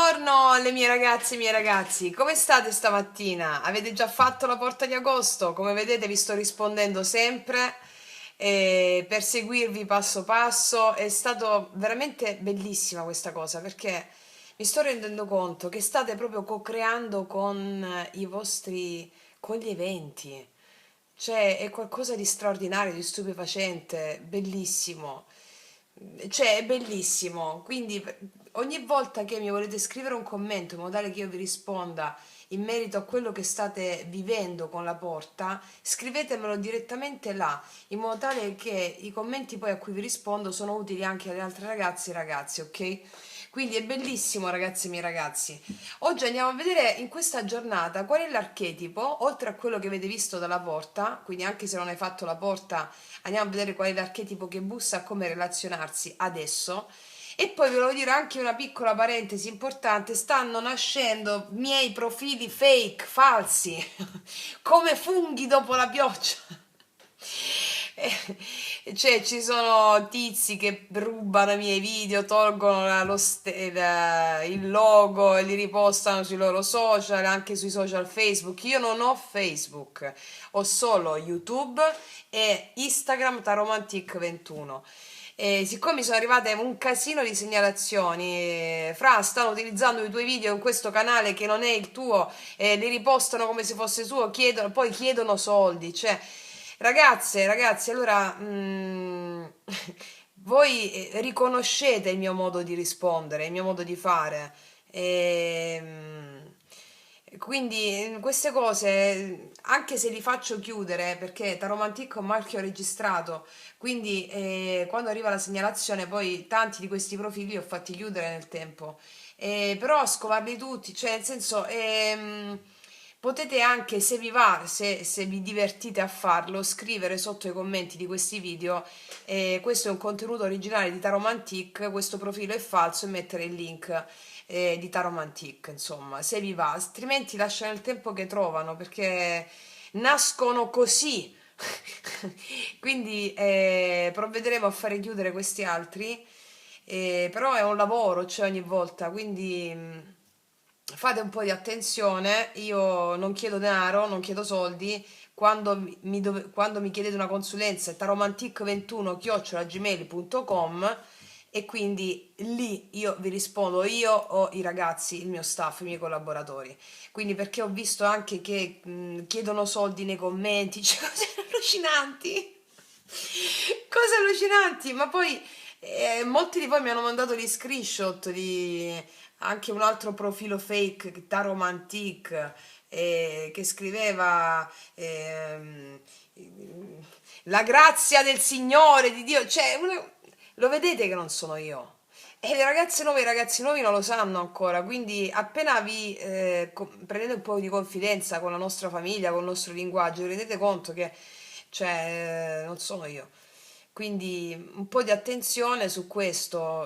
Buongiorno le mie ragazze e i miei ragazzi, come state stamattina? Avete già fatto la porta di agosto? Come vedete vi sto rispondendo sempre per seguirvi passo passo. È stato veramente bellissima questa cosa perché mi sto rendendo conto che state proprio co-creando con i vostri, con gli eventi. Cioè, è qualcosa di straordinario, di stupefacente, bellissimo. Cioè, è bellissimo. Quindi, ogni volta che mi volete scrivere un commento in modo tale che io vi risponda in merito a quello che state vivendo con la porta, scrivetemelo direttamente là, in modo tale che i commenti poi a cui vi rispondo sono utili anche alle altre ragazze e ragazzi, ok? Quindi è bellissimo, ragazzi e miei ragazzi. Oggi andiamo a vedere in questa giornata qual è l'archetipo, oltre a quello che avete visto dalla porta, quindi anche se non hai fatto la porta, andiamo a vedere qual è l'archetipo che bussa a come relazionarsi adesso. E poi ve lo dire anche una piccola parentesi importante, stanno nascendo miei profili fake, falsi, come funghi dopo la pioggia. Cioè, ci sono tizi che rubano i miei video, tolgono il logo e li ripostano sui loro social, anche sui social Facebook. Io non ho Facebook, ho solo YouTube e Instagram Taromantic21. E siccome mi sono arrivate un casino di segnalazioni, fra stanno utilizzando i tuoi video in questo canale che non è il tuo, li ripostano come se fosse suo, poi chiedono soldi, cioè ragazze, ragazzi, allora voi riconoscete il mio modo di rispondere, il mio modo di fare. Quindi queste cose, anche se li faccio chiudere, perché Taromantic è un marchio registrato, quindi quando arriva la segnalazione, poi tanti di questi profili li ho fatti chiudere nel tempo. Però scovarli tutti, cioè nel senso, potete anche, se vi va, se vi divertite a farlo, scrivere sotto i commenti di questi video, questo è un contenuto originale di Taromantic, questo profilo è falso, e mettere il link di Taromantic, insomma, se vi va, altrimenti lasciano il tempo che trovano, perché nascono così. Quindi provvederemo a fare chiudere questi altri, però è un lavoro, cioè ogni volta, quindi fate un po' di attenzione, io non chiedo denaro, non chiedo soldi, quando mi chiedete una consulenza è taromantic21@gmail.com e quindi lì io vi rispondo, io o i ragazzi, il mio staff, i miei collaboratori. Quindi perché ho visto anche che chiedono soldi nei commenti, cioè cose allucinanti. Cose allucinanti, ma poi molti di voi mi hanno mandato gli screenshot di anche un altro profilo fake, Taromantic, che scriveva la grazia del Signore, di Dio, cioè lo vedete che non sono io. E le ragazze nuove e i ragazzi nuovi non lo sanno ancora, quindi appena vi prendete un po' di confidenza con la nostra famiglia, con il nostro linguaggio, vi rendete conto che non sono io. Quindi un po' di attenzione su questo,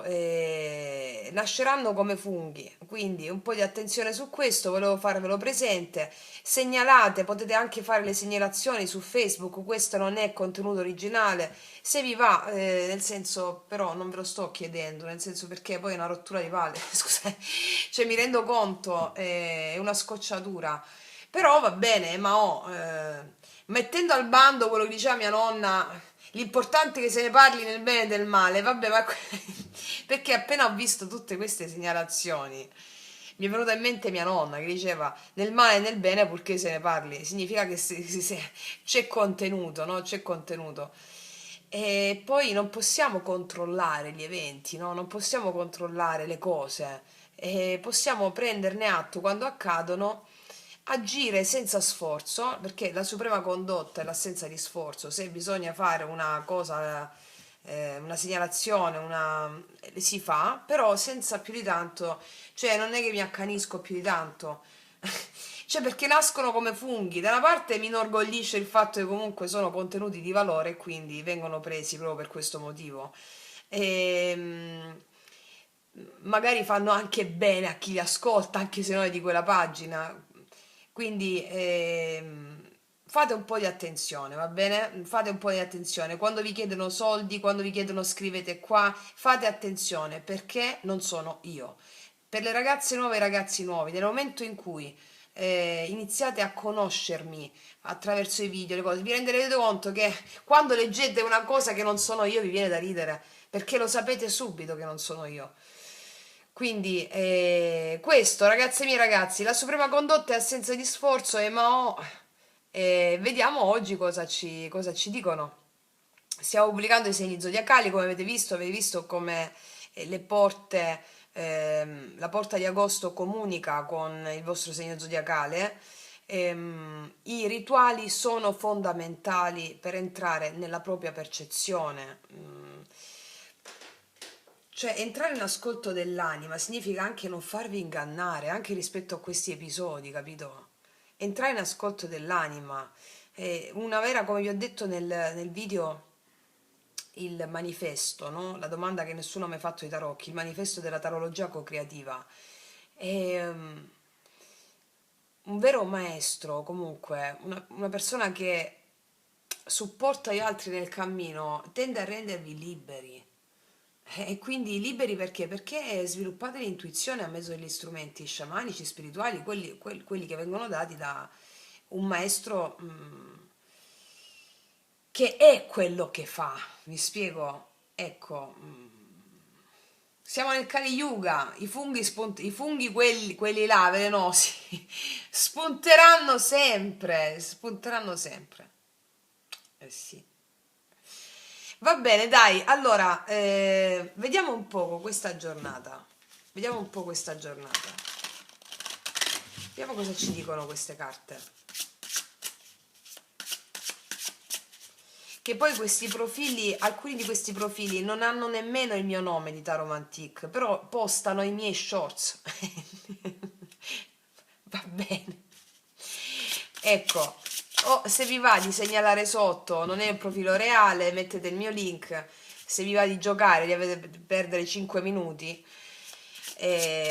nasceranno come funghi, quindi un po' di attenzione su questo, volevo farvelo presente. Segnalate, potete anche fare le segnalazioni su Facebook, questo non è contenuto originale, se vi va, nel senso, però non ve lo sto chiedendo, nel senso perché poi è una rottura di palle, scusate, cioè mi rendo conto, è una scocciatura, però va bene, ma mettendo al bando quello che diceva mia nonna, l'importante è che se ne parli nel bene e nel male, vabbè, ma perché appena ho visto tutte queste segnalazioni, mi è venuta in mente mia nonna che diceva nel male e nel bene purché se ne parli, significa che c'è contenuto, no? C'è contenuto. E poi non possiamo controllare gli eventi, no? Non possiamo controllare le cose, possiamo prenderne atto quando accadono, agire senza sforzo, perché la suprema condotta è l'assenza di sforzo. Se bisogna fare una cosa, una segnalazione, si fa, però senza più di tanto, cioè non è che mi accanisco più di tanto. Cioè, perché nascono come funghi. Da una parte mi inorgoglisce il fatto che comunque sono contenuti di valore e quindi vengono presi proprio per questo motivo. E magari fanno anche bene a chi li ascolta, anche se non è di quella pagina. Quindi fate un po' di attenzione, va bene? Fate un po' di attenzione. Quando vi chiedono soldi, quando vi chiedono scrivete qua, fate attenzione perché non sono io. per le ragazze nuove e i ragazzi nuovi, nel momento in cui iniziate a conoscermi attraverso i video, le cose, vi renderete conto che quando leggete una cosa che non sono io vi viene da ridere, perché lo sapete subito che non sono io. Quindi questo, ragazze mie ragazzi, la suprema condotta è assenza di sforzo e Mao. Vediamo oggi cosa ci dicono. Stiamo pubblicando i segni zodiacali, come avete visto come la porta di agosto comunica con il vostro segno zodiacale. I rituali sono fondamentali per entrare nella propria percezione. Cioè, entrare in ascolto dell'anima significa anche non farvi ingannare, anche rispetto a questi episodi, capito? Entrare in ascolto dell'anima. Una vera, come vi ho detto nel video, il manifesto, no? La domanda che nessuno mi ha fatto ai tarocchi, il manifesto della tarologia co-creativa. È un vero maestro, comunque, una persona che supporta gli altri nel cammino, tende a rendervi liberi. E quindi liberi perché? Perché sviluppate l'intuizione a mezzo degli strumenti sciamanici, spirituali, quelli che vengono dati da un maestro che è quello che fa. Mi spiego? Ecco, siamo nel Kali Yuga, i funghi quelli là, velenosi, spunteranno sempre, spunteranno sempre. Eh sì. Va bene, dai, allora, vediamo un poco questa giornata. Vediamo un po' questa giornata. Vediamo cosa ci dicono queste carte. Che poi questi profili, alcuni di questi profili non hanno nemmeno il mio nome di Taromantic, però postano i miei shorts. Va bene. Ecco, o se vi va di segnalare sotto, non è un profilo reale, mettete il mio link. Se vi va di giocare, di perdere 5 minuti,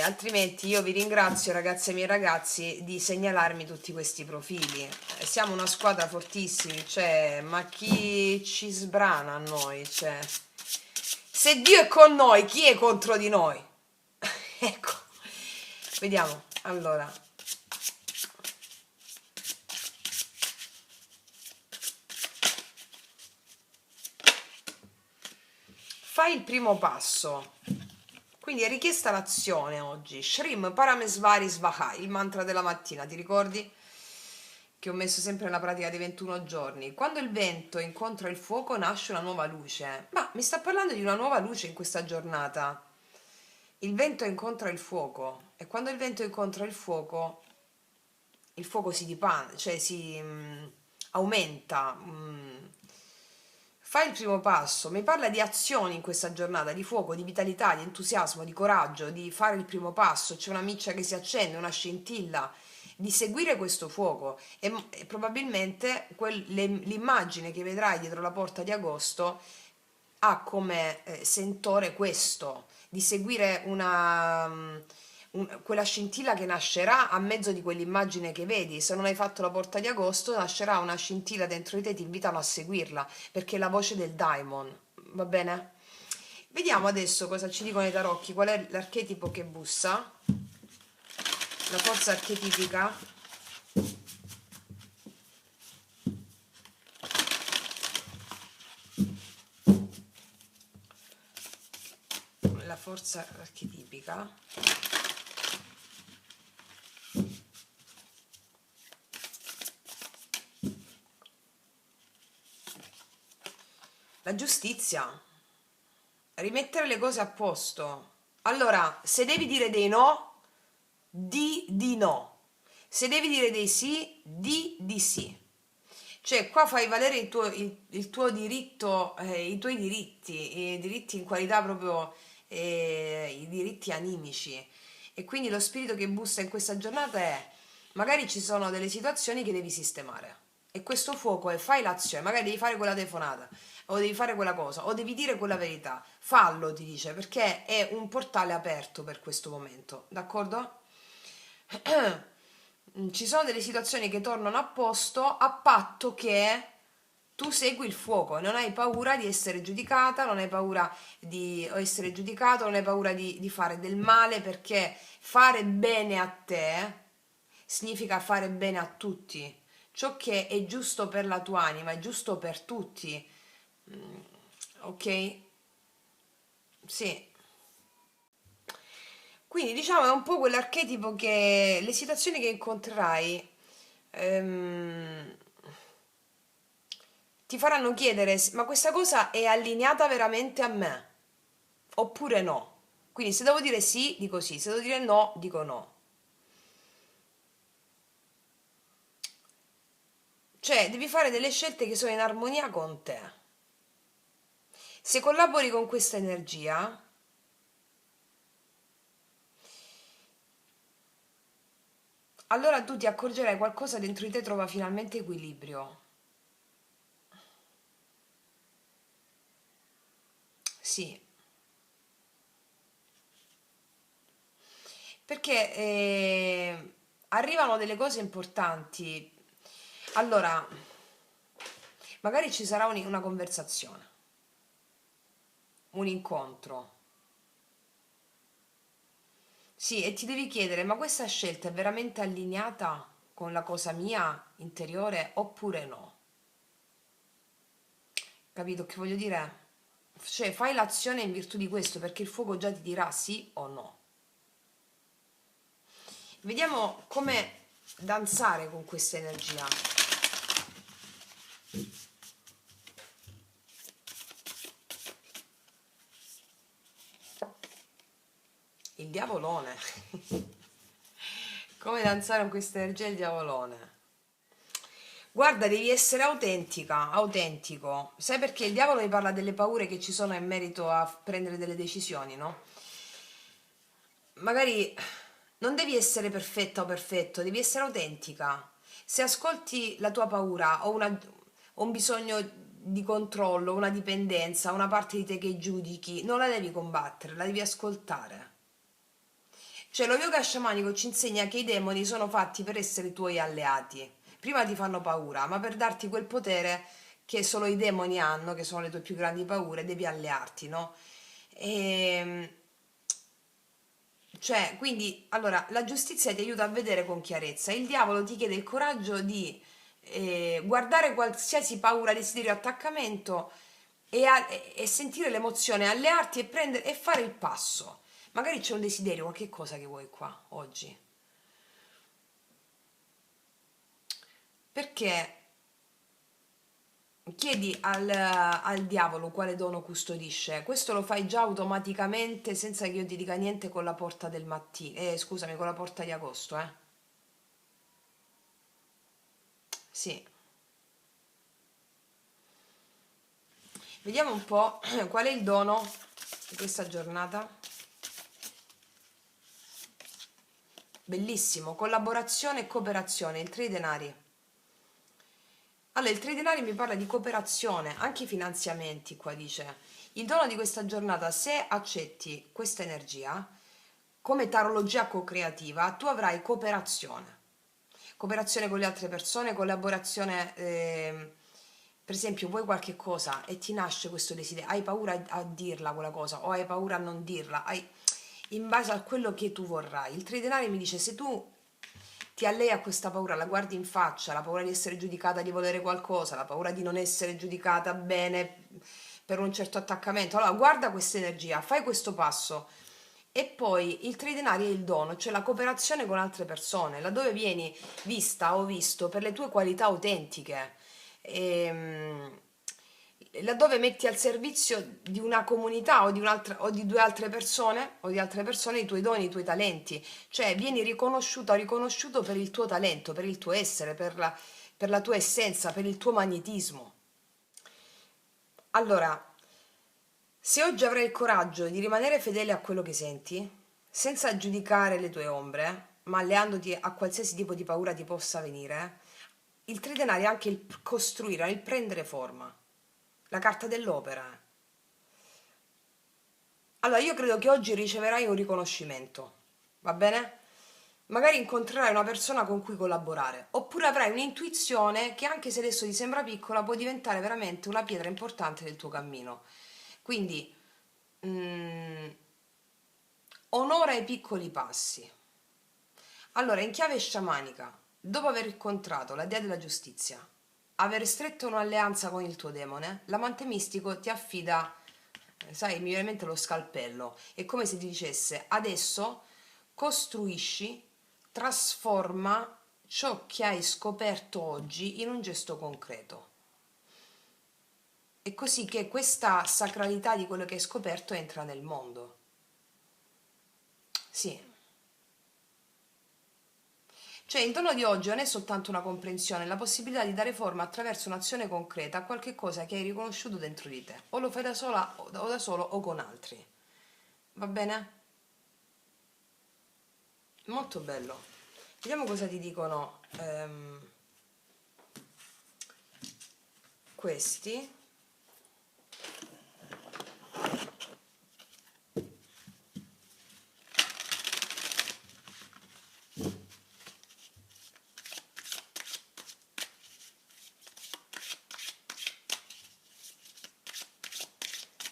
altrimenti io vi ringrazio, ragazze e miei ragazzi, di segnalarmi tutti questi profili. Siamo una squadra fortissimi, cioè, ma chi ci sbrana a noi? Cioè, se Dio è con noi, chi è contro di noi? Ecco, vediamo. Allora, fai il primo passo. Quindi è richiesta l'azione oggi. Shrim Paramesvari Svaha, il mantra della mattina, ti ricordi? Che ho messo sempre nella pratica dei 21 giorni. Quando il vento incontra il fuoco nasce una nuova luce. Ma mi sta parlando di una nuova luce in questa giornata. Il vento incontra il fuoco e quando il vento incontra il fuoco si dipana, cioè si aumenta. Fai il primo passo, mi parla di azioni in questa giornata, di fuoco, di vitalità, di entusiasmo, di coraggio, di fare il primo passo, c'è una miccia che si accende, una scintilla, di seguire questo fuoco e probabilmente l'immagine che vedrai dietro la porta di agosto ha come sentore questo, di seguire quella scintilla che nascerà a mezzo di quell'immagine che vedi. Se non hai fatto la porta di agosto, nascerà una scintilla dentro di te, ti invitano a seguirla, perché è la voce del daimon, va bene? Vediamo adesso cosa ci dicono i tarocchi, qual è l'archetipo che bussa, la forza archetipica. La forza archetipica. La giustizia, rimettere le cose a posto. Allora, se devi dire dei no, di no. Se devi dire dei sì, di sì. Cioè, qua fai valere il tuo diritto, i tuoi diritti, i diritti in qualità proprio, i diritti animici. E quindi lo spirito che bussa in questa giornata è, magari ci sono delle situazioni che devi sistemare. E questo fuoco è fai l'azione, magari devi fare quella telefonata, o devi fare quella cosa, o devi dire quella verità. Fallo, ti dice, perché è un portale aperto per questo momento, d'accordo? Ci sono delle situazioni che tornano a posto a patto che tu segui il fuoco, non hai paura di essere giudicata, non hai paura di essere giudicato, non hai paura di fare del male, perché fare bene a te significa fare bene a tutti. Ciò che è giusto per la tua anima è giusto per tutti, ok? Sì. Quindi diciamo è un po' quell'archetipo che le situazioni che incontrerai ehm, ti faranno chiedere, ma questa cosa è allineata veramente a me? Oppure no? Quindi se devo dire sì, dico sì, se devo dire no, dico no. Cioè, devi fare delle scelte che sono in armonia con te. Se collabori con questa energia, allora tu ti accorgerai qualcosa dentro di te trova finalmente equilibrio. Sì, perché arrivano delle cose importanti. Allora, magari ci sarà una conversazione, un incontro. Sì, e ti devi chiedere, ma questa scelta è veramente allineata con la cosa mia interiore oppure no? Capito che voglio dire? Cioè, fai l'azione in virtù di questo, perché il fuoco già ti dirà sì o no. Vediamo come danzare con questa energia. Il diavolone. Come danzare con questa energia il diavolone? Guarda, devi essere autentica, autentico. Sai perché il diavolo mi parla delle paure che ci sono in merito a prendere delle decisioni, no? Magari non devi essere perfetta o perfetto, devi essere autentica. Se ascolti la tua paura o un bisogno di controllo, una dipendenza, una parte di te che giudichi, non la devi combattere, la devi ascoltare. Cioè, lo yoga sciamanico ci insegna che i demoni sono fatti per essere tuoi alleati. Prima ti fanno paura, ma per darti quel potere che solo i demoni hanno, che sono le tue più grandi paure, devi allearti, no? E, cioè, quindi, allora, la giustizia ti aiuta a vedere con chiarezza. Il diavolo ti chiede il coraggio di guardare qualsiasi paura, desiderio, attaccamento e sentire l'emozione, allearti e fare il passo. Magari c'è un desiderio, ma che cosa che vuoi qua oggi? Perché chiedi al diavolo quale dono custodisce. Questo lo fai già automaticamente senza che io ti dica niente con la porta del mattino. Scusami, con la porta di agosto, eh. Sì. Vediamo un po' qual è il dono di questa giornata. Bellissimo, collaborazione e cooperazione, il 3 denari. Allora, il 3 denari mi parla di cooperazione, anche i finanziamenti, qua dice. Il dono di questa giornata, se accetti questa energia, come tarologia co-creativa, tu avrai cooperazione. Cooperazione con le altre persone, collaborazione, per esempio, vuoi qualche cosa e ti nasce questo desiderio, hai paura a dirla quella cosa o hai paura a non dirla, in base a quello che tu vorrai. Il 3 denari mi dice, se tu ti allei a questa paura, la guardi in faccia, la paura di essere giudicata, di volere qualcosa, la paura di non essere giudicata bene per un certo attaccamento. Allora, guarda questa energia, fai questo passo. E poi il 3 denari è il dono, cioè la cooperazione con altre persone, laddove vieni vista o visto per le tue qualità autentiche, ehm, laddove metti al servizio di una comunità o di un'altra o di due altre persone o di altre persone i tuoi doni, i tuoi talenti, cioè vieni riconosciuta o riconosciuto per il tuo talento, per il tuo essere, per la tua essenza, per il tuo magnetismo. Allora, se oggi avrai il coraggio di rimanere fedele a quello che senti, senza giudicare le tue ombre, ma alleandoti a qualsiasi tipo di paura ti possa venire, il 3 denari è anche il costruire, il prendere forma, la carta dell'opera. Allora, io credo che oggi riceverai un riconoscimento, va bene? magari incontrerai una persona con cui collaborare, oppure avrai un'intuizione che anche se adesso ti sembra piccola può diventare veramente una pietra importante del tuo cammino. Quindi mm, onora i piccoli passi. Allora, in chiave sciamanica, dopo aver incontrato la dea della giustizia, aver stretto un'alleanza con il tuo demone, l'amante mistico ti affida, sai, mi viene in mente lo scalpello. È come se ti dicesse: adesso costruisci, trasforma ciò che hai scoperto oggi in un gesto concreto. È così che questa sacralità di quello che hai scoperto entra nel mondo. Sì. Cioè, il dono di oggi non è soltanto una comprensione, è la possibilità di dare forma attraverso un'azione concreta a qualche cosa che hai riconosciuto dentro di te. O lo fai da sola o da solo o con altri. Va bene? Molto bello. Vediamo cosa ti dicono questi.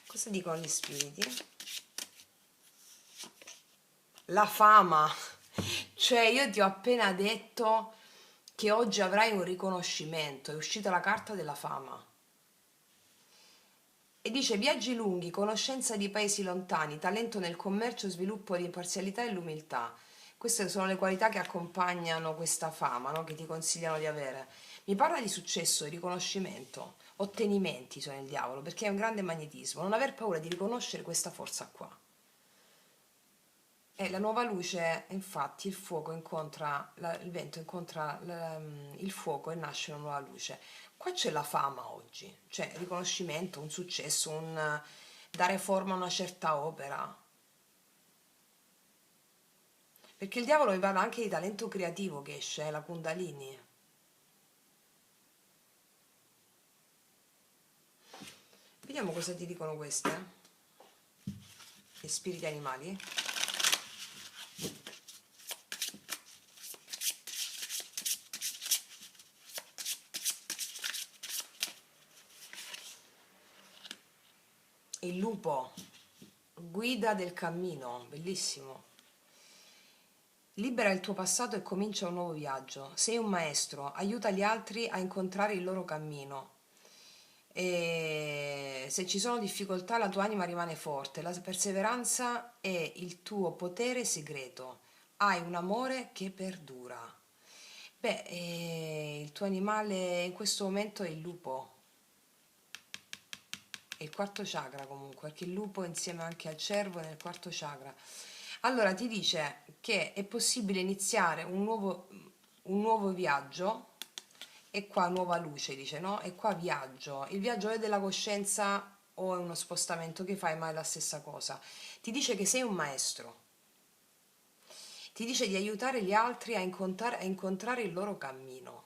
Cosa dicono gli spiriti? La fama. Cioè, io ti ho appena detto che oggi avrai un riconoscimento, è uscita la carta della fama. E dice viaggi lunghi, conoscenza di paesi lontani, talento nel commercio, sviluppo di imparzialità e l'umiltà. Queste sono le qualità che accompagnano questa fama, no? Che ti consigliano di avere. Mi parla di successo, di riconoscimento, ottenimenti sono il diavolo, perché è un grande magnetismo. Non aver paura di riconoscere questa forza qua. E la nuova luce, infatti, il fuoco incontra, il vento incontra il fuoco e nasce una nuova luce. Qua c'è la fama oggi, cioè riconoscimento, un successo, un dare forma a una certa opera. Perché il diavolo mi parla anche di talento creativo che esce, la Kundalini. Vediamo cosa ti dicono queste, gli spiriti animali. Il lupo, guida del cammino, bellissimo. Libera il tuo passato e comincia un nuovo viaggio. Sei un maestro, aiuta gli altri a incontrare il loro cammino. E se ci sono difficoltà, la tua anima rimane forte. La perseveranza è il tuo potere segreto. Hai un amore che perdura. Beh, il tuo animale in questo momento è il lupo. È il quarto chakra comunque, perché il lupo insieme anche al cervo è nel quarto chakra. Allora ti dice che è possibile iniziare un nuovo viaggio, e qua nuova luce dice, no? E qua viaggio. Il viaggio è della coscienza o è uno spostamento che fai, ma è la stessa cosa. Ti dice che sei un maestro. Ti dice di aiutare gli altri a incontrare il loro cammino.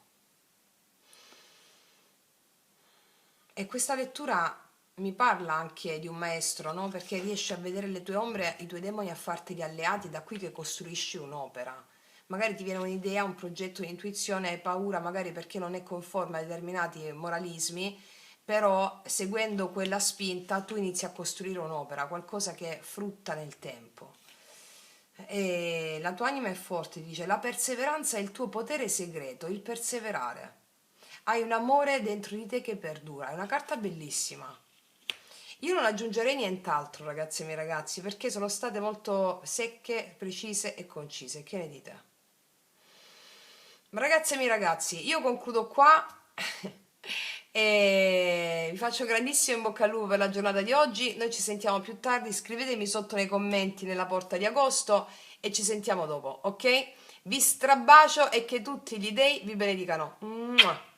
E questa lettura mi parla anche di un maestro, no? Perché riesci a vedere le tue ombre, i tuoi demoni, a farteli alleati, da qui che costruisci un'opera. Magari ti viene un'idea, un progetto, un'intuizione, hai paura magari perché non è conforme a determinati moralismi, però seguendo quella spinta tu inizi a costruire un'opera, qualcosa che frutta nel tempo. E la tua anima è forte, dice, la perseveranza è il tuo potere segreto, il perseverare. Hai un amore dentro di te che perdura, è una carta bellissima. Io non aggiungerei nient'altro, ragazzi e miei ragazzi, perché sono state molto secche, precise e concise. Che ne dite? Ragazzi e miei ragazzi, io concludo qua e vi faccio grandissimo in bocca al lupo per la giornata di oggi. Noi ci sentiamo più tardi, scrivetemi sotto nei commenti nella porta di agosto e ci sentiamo dopo, ok? Vi strabacio e che tutti gli dei vi benedicano. Mua.